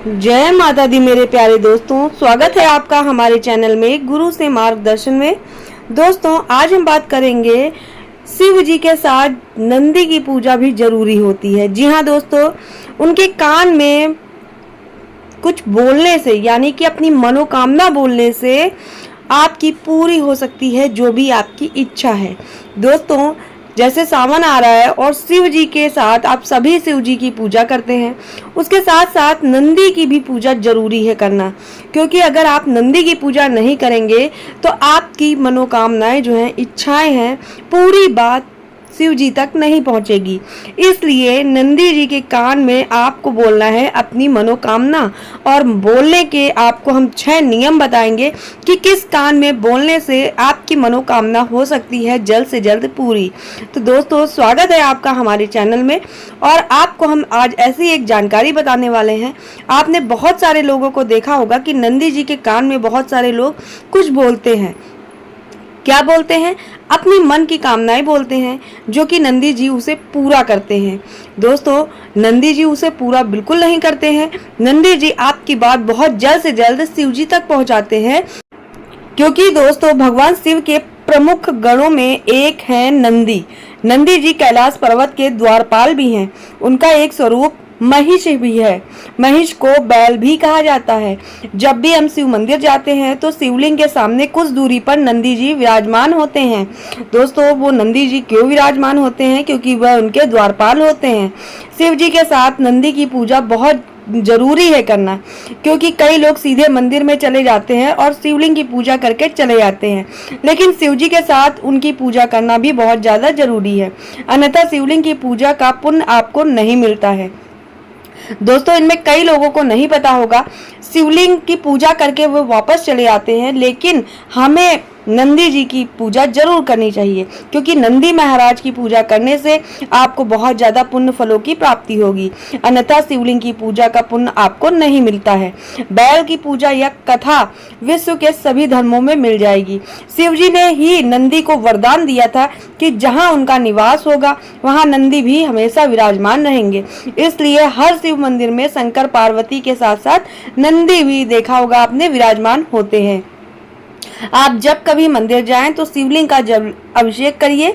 जय माता दी मेरे प्यारे दोस्तों, स्वागत है आपका हमारे चैनल में गुरु से मार्गदर्शन में। दोस्तों, आज हम बात करेंगे शिव जी के साथ नंदी की पूजा भी जरूरी होती है। जी हाँ दोस्तों, उनके कान में कुछ बोलने से यानी कि अपनी मनोकामना बोलने से आपकी पूरी हो सकती है जो भी आपकी इच्छा है। दोस्तों, जैसे सावन आ रहा है और शिव जी के साथ आप सभी शिव जी की पूजा करते हैं, उसके साथ साथ नंदी की भी पूजा जरूरी है करना, क्योंकि अगर आप नंदी की पूजा नहीं करेंगे तो आपकी मनोकामनाएं जो हैं, इच्छाएं हैं, पूरी बात शिव जी तक नहीं पहुंचेगी। इसलिए नंदी जी के कान में आपको बोलना है अपनी मनोकामना, और बोलने के आपको हम 6 नियम बताएंगे कि किस कान में बोलने से आपकी मनोकामना हो सकती है जल्द से जल्द पूरी। तो दोस्तों, स्वागत है आपका हमारे चैनल में, और आपको हम आज ऐसी एक जानकारी बताने वाले हैं। आपने बहुत सारे लोगों को देखा होगा कि नंदी जी के कान में बहुत सारे लोग कुछ बोलते हैं। क्या बोलते हैं? अपनी मन की कामनाएं बोलते हैं, जो कि नंदी जी उसे पूरा करते हैं। दोस्तों, नंदी जी उसे पूरा बिल्कुल नहीं करते हैं। नंदी जी आपकी बात बहुत जल्द से जल्द शिव जी तक पहुंचाते हैं, क्योंकि दोस्तों भगवान शिव के प्रमुख गणों में एक है नंदी। नंदी जी कैलाश पर्वत के द्वारपाल भी हैं। उनका एक स्वरूप महिष भी है। महिष को बैल भी कहा जाता है। जब भी हम शिव मंदिर जाते हैं तो शिवलिंग के सामने कुछ दूरी पर नंदी जी विराजमान होते हैं। दोस्तों, वो नंदी जी क्यों विराजमान होते हैं? क्योंकि वह उनके द्वारपाल होते हैं। शिव जी के साथ नंदी की पूजा बहुत जरूरी है करना, क्योंकि कई लोग सीधे मंदिर में चले जाते हैं और शिवलिंग की पूजा करके चले जाते हैं, लेकिन शिव जी के साथ उनकी पूजा करना भी बहुत ज्यादा जरूरी है, अन्यथा शिवलिंग की पूजा का पुण्य आपको नहीं मिलता है। दोस्तों, इनमें कई लोगों को नहीं पता होगा, शिवलिंग की पूजा करके वो वापस चले आते हैं, लेकिन हमें नंदी जी की पूजा जरूर करनी चाहिए, क्योंकि नंदी महाराज की पूजा करने से आपको बहुत ज्यादा पुण्य फलों की प्राप्ति होगी, अन्यथा शिवलिंग की पूजा का पुण्य आपको नहीं मिलता है। बैल की पूजा या कथा विश्व के सभी धर्मों में मिल जाएगी। शिव जी ने ही नंदी को वरदान दिया था कि जहाँ उनका निवास होगा वहाँ नंदी भी हमेशा विराजमान रहेंगे। इसलिए हर शिव मंदिर में शंकर पार्वती के साथ साथ नंदी भी देखा होगा आपने विराजमान होते हैं। आप जब कभी मंदिर जाएं तो शिवलिंग का जल अभिषेक करिए,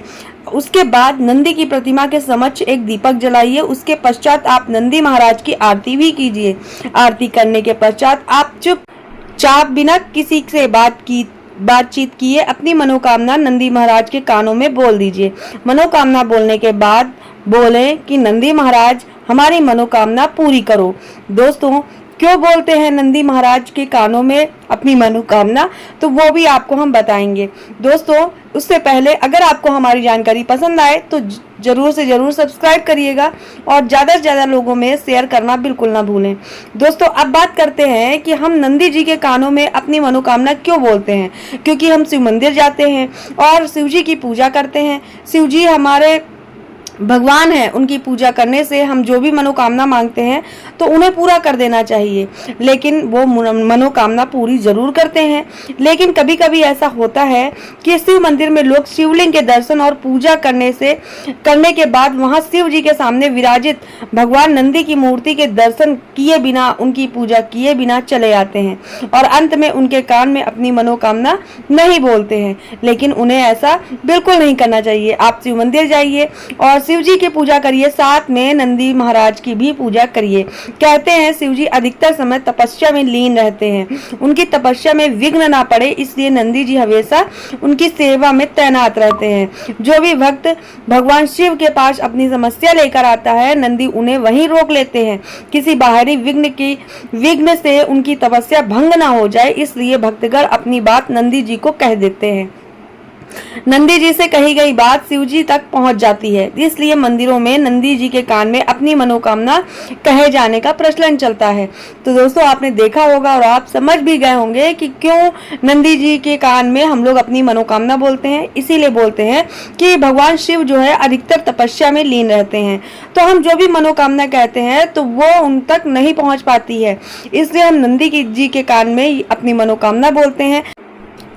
उसके बाद नंदी की प्रतिमा के समक्ष एक दीपक जलाइए। उसके पश्चात आप नंदी महाराज की आरती भी कीजिए। आरती करने के पश्चात आप चुपचाप बिना किसी से बातचीत किए अपनी मनोकामना नंदी महाराज के कानों में बोल दीजिए। मनोकामना बोलने के बाद बोलें कि नंदी महाराज, हमारी मनोकामना पूरी करो। दोस्तों, क्यों बोलते हैं नंदी महाराज के कानों में अपनी मनोकामना, तो वो भी आपको हम बताएंगे। दोस्तों, उससे पहले अगर आपको हमारी जानकारी पसंद आए तो जरूर से जरूर सब्सक्राइब करिएगा और ज़्यादा से ज़्यादा लोगों में शेयर करना बिल्कुल ना भूलें। दोस्तों, अब बात करते हैं कि हम नंदी जी के कानों में अपनी मनोकामना क्यों बोलते हैं। क्योंकि हम शिव मंदिर जाते हैं और शिव जी की पूजा करते हैं। शिव जी हमारे भगवान है, उनकी पूजा करने से हम जो भी मनोकामना मांगते हैं तो उन्हें पूरा कर देना चाहिए, लेकिन वो मनोकामना पूरी जरूर करते हैं। लेकिन कभी कभी ऐसा होता है कि शिव मंदिर में लोग शिवलिंग के दर्शन और पूजा करने के बाद वहां शिव जी के सामने विराजित भगवान नंदी की मूर्ति के दर्शन किए बिना, उनकी पूजा किए बिना चले आते हैं और अंत में उनके कान में अपनी मनोकामना नहीं बोलते हैं। लेकिन उन्हें ऐसा बिल्कुल नहीं करना चाहिए। आप शिव मंदिर जाइए और शिव जी की पूजा करिए, साथ में नंदी महाराज की भी पूजा करिए। कहते हैं शिव जी अधिकतर समय तपस्या में लीन रहते हैं, उनकी तपस्या में विघ्न ना पड़े, इसलिए नंदी जी हमेशा उनकी सेवा में तैनात रहते हैं। जो भी भक्त भगवान शिव के पास अपनी समस्या लेकर आता है, नंदी उन्हें वहीं रोक लेते हैं। किसी बाहरी विघ्न से उनकी तपस्या भंग ना हो जाए, इसलिए भक्तगण अपनी बात नंदी जी को कह देते हैं। नंदी जी से कही गई बात शिव जी तक पहुंच जाती है, इसलिए मंदिरों में नंदी जी के कान में अपनी मनोकामना कहे जाने का प्रचलन चलता है। तो दोस्तों, आपने देखा होगा और आप समझ भी गए होंगे कि क्यों नंदी जी के कान में हम लोग अपनी मनोकामना बोलते हैं। इसीलिए बोलते हैं कि भगवान शिव जो है अधिकतर तपस्या में लीन रहते हैं, तो हम जो भी मनोकामना कहते हैं तो वो उन तक नहीं पहुँच पाती है, इसलिए हम नंदी जी के कान में अपनी मनोकामना बोलते हैं।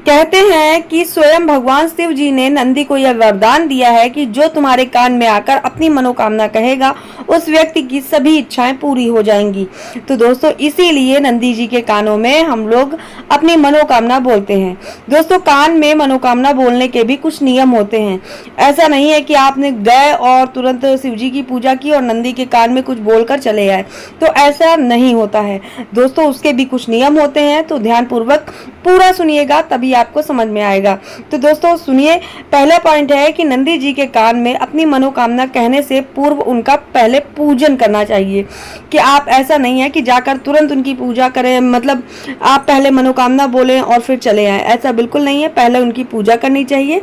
कहते हैं कि स्वयं भगवान शिव जी ने नंदी को यह वरदान दिया है कि जो तुम्हारे कान में आकर अपनी मनोकामना कहेगा उस व्यक्ति की सभी इच्छाएं पूरी हो जाएंगी। तो दोस्तों इसीलिए नंदी जी के कानों में हम लोग अपनी मनोकामना बोलते हैं। दोस्तों कान में मनोकामना बोलने के भी कुछ नियम होते हैं। ऐसा नहीं है कि आपने गए और तुरंत शिव जी की पूजा की और नंदी के कान में कुछ बोलकर चले आए, तो ऐसा नहीं होता है दोस्तों। उसके भी कुछ नियम होते हैं, तो ध्यान पूर्वक पूरा सुनिएगा तभी आपको समझ में आएगा। तो दोस्तों सुनिए, पहला पॉइंट है कि नंदी जी के कान में अपनी मनोकामना कहने से पूर्व उनका पहले पूजन करना चाहिए। कि आप ऐसा नहीं है कि जाकर तुरंत उनकी पूजा करें, मतलब आप पहले मनोकामना बोलें और फिर चले आए, ऐसा बिल्कुल नहीं है। पहले उनकी पूजा करनी चाहिए,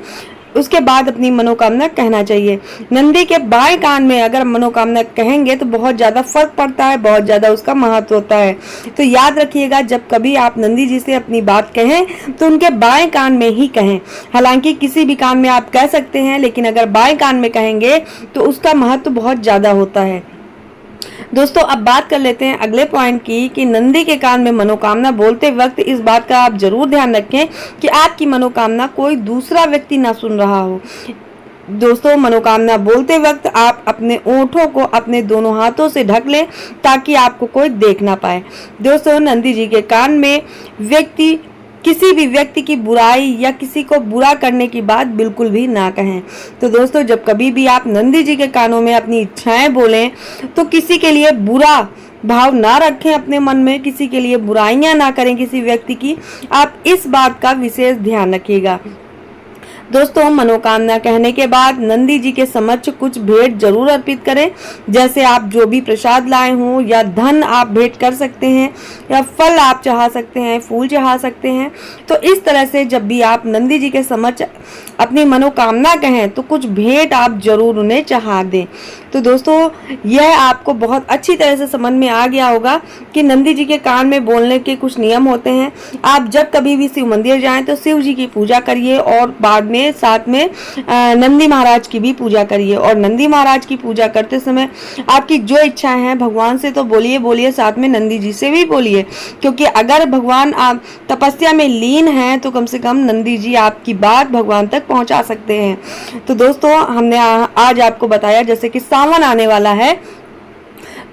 उसके बाद अपनी मनोकामना कहना चाहिए। नंदी के बाएं कान में अगर मनोकामना कहेंगे तो बहुत ज्यादा फर्क पड़ता है, बहुत ज्यादा उसका महत्व होता है। तो याद रखिएगा, जब कभी आप नंदी जी से अपनी बात कहें तो उनके बाएं कान में ही कहें। हालांकि किसी भी कान में आप कह सकते हैं, लेकिन अगर बाएं कान में कहेंगे तो उसका महत्व बहुत ज्यादा होता है। दोस्तों अब बात कर लेते हैं अगले पॉइंट की कि नंदी के कान में मनोकामना बोलते वक्त इस बात का आप जरूर ध्यान रखें कि आपकी मनोकामना कोई दूसरा व्यक्ति ना सुन रहा हो। दोस्तों मनोकामना बोलते वक्त आप अपने ओंठों को अपने दोनों हाथों से ढक लें ताकि आपको कोई देख ना पाए। दोस्तों नंदी जी के कान में किसी भी व्यक्ति की बुराई या किसी को बुरा करने की बात बिल्कुल भी ना कहें। तो दोस्तों जब कभी भी आप नंदी जी के कानों में अपनी इच्छाएं बोलें तो किसी के लिए बुरा भाव ना रखें अपने मन में, किसी के लिए बुराइयां ना करें किसी व्यक्ति की। आप इस बात का विशेष ध्यान रखिएगा। दोस्तों मनोकामना कहने के बाद नंदी जी के समक्ष कुछ भेंट जरूर अर्पित करें। जैसे आप जो भी प्रसाद लाए हों या धन आप भेंट कर सकते हैं या फल आप चढ़ा सकते हैं, फूल चढ़ा सकते हैं। तो इस तरह से जब भी आप नंदी जी के समक्ष अपनी मनोकामना कहें तो कुछ भेंट आप जरूर उन्हें चढ़ा दें। तो दोस्तों यह आपको बहुत अच्छी तरह से समझ में आ गया होगा कि नंदी जी के कान में बोलने के कुछ नियम होते हैं। आप जब कभी भी शिव मंदिर जाएं तो शिव जी की पूजा करिए और बाद में साथ में नंदी महाराज की भी पूजा करिए। और नंदी महाराज की पूजा करते समय आपकी जो इच्छाएं हैं भगवान से तो बोलिए, साथ में नंदी जी से भी बोलिए, क्योंकि अगर भगवान आप तपस्या में लीन हैं तो कम से कम नंदी जी आपकी बात भगवान तक पहुंचा सकते हैं। तो दोस्तों हमने आज आपको बताया जैसे कि सावन आने वाला है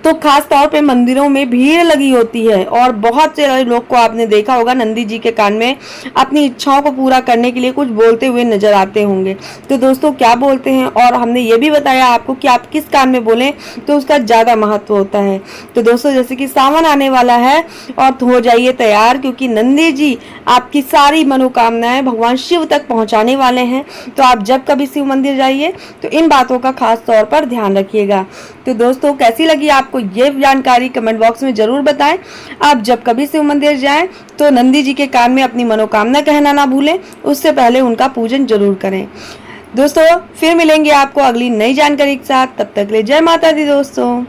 तो खास तौर पे मंदिरों में भीड़ लगी होती है और बहुत से लोग को आपने देखा होगा नंदी जी के कान में अपनी इच्छाओं को पूरा करने के लिए कुछ बोलते हुए नजर आते होंगे। तो दोस्तों क्या बोलते हैं, और हमने ये भी बताया आपको कि आप किस कान में बोलें तो उसका ज्यादा महत्व होता है। तो दोस्तों जैसे कि सावन आने वाला है और हो जाइए तैयार, क्योंकि नंदी जी आपकी सारी मनोकामनाएं भगवान शिव तक पहुंचाने वाले हैं। तो आप जब कभी शिव मंदिर जाइए तो इन बातों का खास तौर पर ध्यान रखिएगा। तो दोस्तों कैसी लगी आपको ये जानकारी कमेंट बॉक्स में जरूर बताएं। आप जब कभी शिव मंदिर जाएं तो नंदी जी के कान में अपनी मनोकामना कहना ना भूलें, उससे पहले उनका पूजन जरूर करें। दोस्तों फिर मिलेंगे आपको अगली नई जानकारी के साथ, तब तक के लिए जय माता दी दोस्तों।